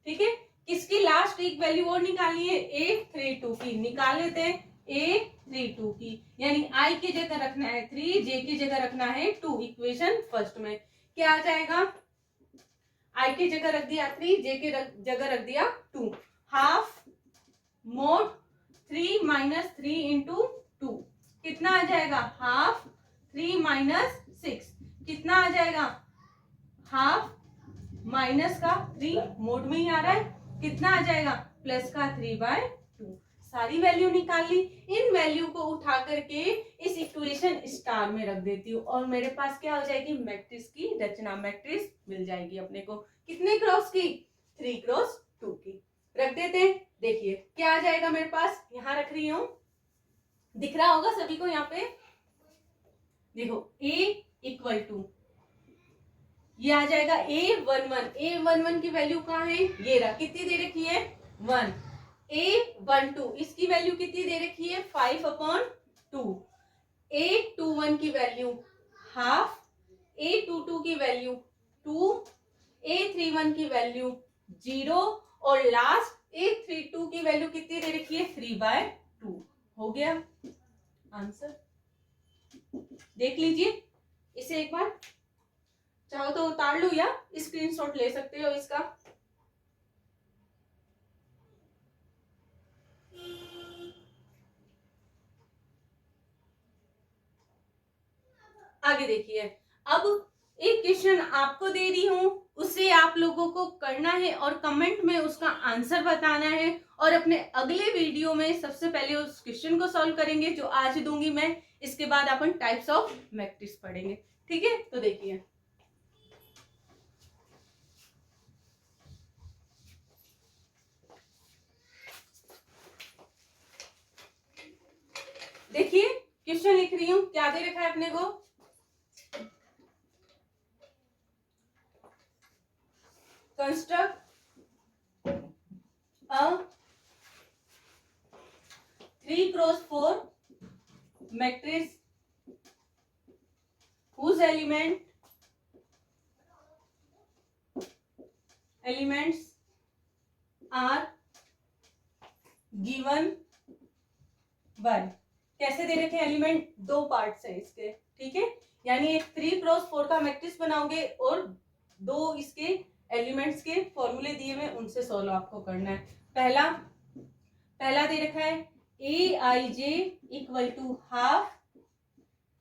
ठीक है, किसकी लास्ट एक वैल्यू और निकालनी है, a32 की, निकाल लेते हैं a32 की, यानी i की जगह रखना है 3, j की जगह रखना है 2, इक्वेशन फर्स्ट में क्या आ जाएगा, i की जगह रख दिया 3, j की जगह रख दिया 2, हाफ मोड 3 माइनस 3 इंटू 2, कितना आ जाएगा, हाफ 3 माइनस 6, कितना आ जाएगा, हाफ माइनस का 3 मोड में ही आ रहा है, कितना आ जाएगा, प्लस का 3/2। सारी वैल्यू निकाल ली, इन वैल्यू को उठा करके इस इक्वेशन स्टार में रख देती हूँ और मेरे पास क्या हो जाएगी, मैट्रिक्स की रचना, मैट्रिक्स मिल जाएगी अपने को। कितने क्रॉस की, 3 क्रॉस 2 की। रख देते हैं, देखिए क्या आ जाएगा मेरे पास, यहां रख रही हूं, दिख रहा होगा सभी को, यहाँ पे देखो a इक्वल टू, ये आ जाएगा a11 की वैल्यू कहाँ है, ये रहा, कितनी दे रखी है 1, a12 इसकी वैल्यू कितनी दे रखी है 5/2, a21 की वैल्यू हाफ, a22 की वैल्यू 2, a31 की वैल्यू 0 और लास्ट a32 की वैल्यू कितनी दे रखी है 3/2। हो गया आंसर, देख लीजिए इसे एक बार, चाहो तो उतार लो या स्क्रीनशॉट ले सकते हो इसका। आगे देखिए, अब एक क्वेश्चन आपको दे रही हूं, उसे आप लोगों को करना है और कमेंट में उसका आंसर बताना है, और अपने अगले वीडियो में सबसे पहले उस क्वेश्चन को सॉल्व करेंगे जो आज दूंगी मैं, इसके बाद अपन टाइप्स ऑफ मैट्रिक्स पढ़ेंगे। ठीक है, तो देखिए देखिए क्वेश्चन लिख रही हूं, क्या दे रखा है अपने को, construct a 3x4 matrix whose elements are given 1। कैसे दे रखे एलिमेंट, दो पार्ट्स है इसके, ठीक है, यानी एक 3x4 का मैट्रिक्स बनाओगे और दो इसके एलिमेंट्स के फॉर्मूले दिए हुए उनसे सॉल्व आपको करना है। पहला दे रखा है aij equal to half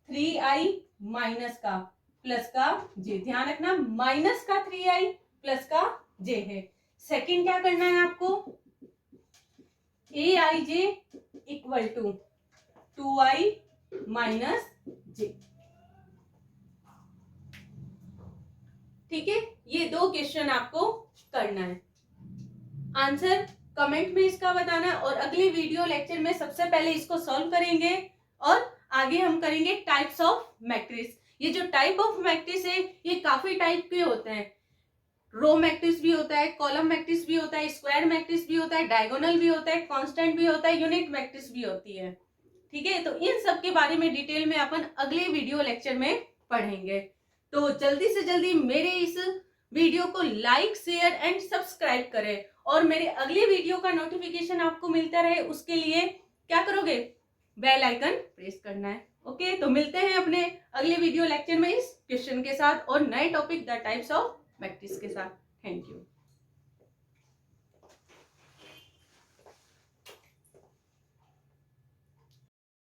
3i minus का प्लस का j, ध्यान रखना माइनस का 3i प्लस का j है। सेकंड क्या करना है आपको, aij equal to 2i minus j। ठीक है, ये दो क्वेश्चन आपको करना है, आंसर कमेंट में इसका बताना है, और अगले वीडियो लेक्चर में सबसे पहले इसको सॉल्व करेंगे और आगे हम करेंगे टाइप्स ऑफ मैट्रिक्स। ये जो टाइप ऑफ मैट्रिक्स है ये काफी टाइप के होते हैं, रो मैट्रिक्स भी होता है, कॉलम मैट्रिक्स भी होता है, स्क्वायर मैट्रिक्स भी होता है, डायगोनल भी होता है, कांस्टेंट भी होता है, यूनिट मैट्रिक्स भी होती है। ठीक है, तो इन सब के बारे में डिटेल में अपन अगले वीडियो लेक्चर में पढ़ेंगे। तो जल्दी से जल्दी मेरे इस वीडियो को लाइक, शेयर एंड सब्सक्राइब करें और मेरे अगले वीडियो का नोटिफिकेशन आपको मिलता रहे। उसके लिए क्या करोगे? बेल आइकन प्रेस करना है। ओके, तो मिलते हैं अपने अगले वीडियो लेक्चर में इस क्वेश्चन के साथ और नए topic the types of matrix के साथ। Thank you.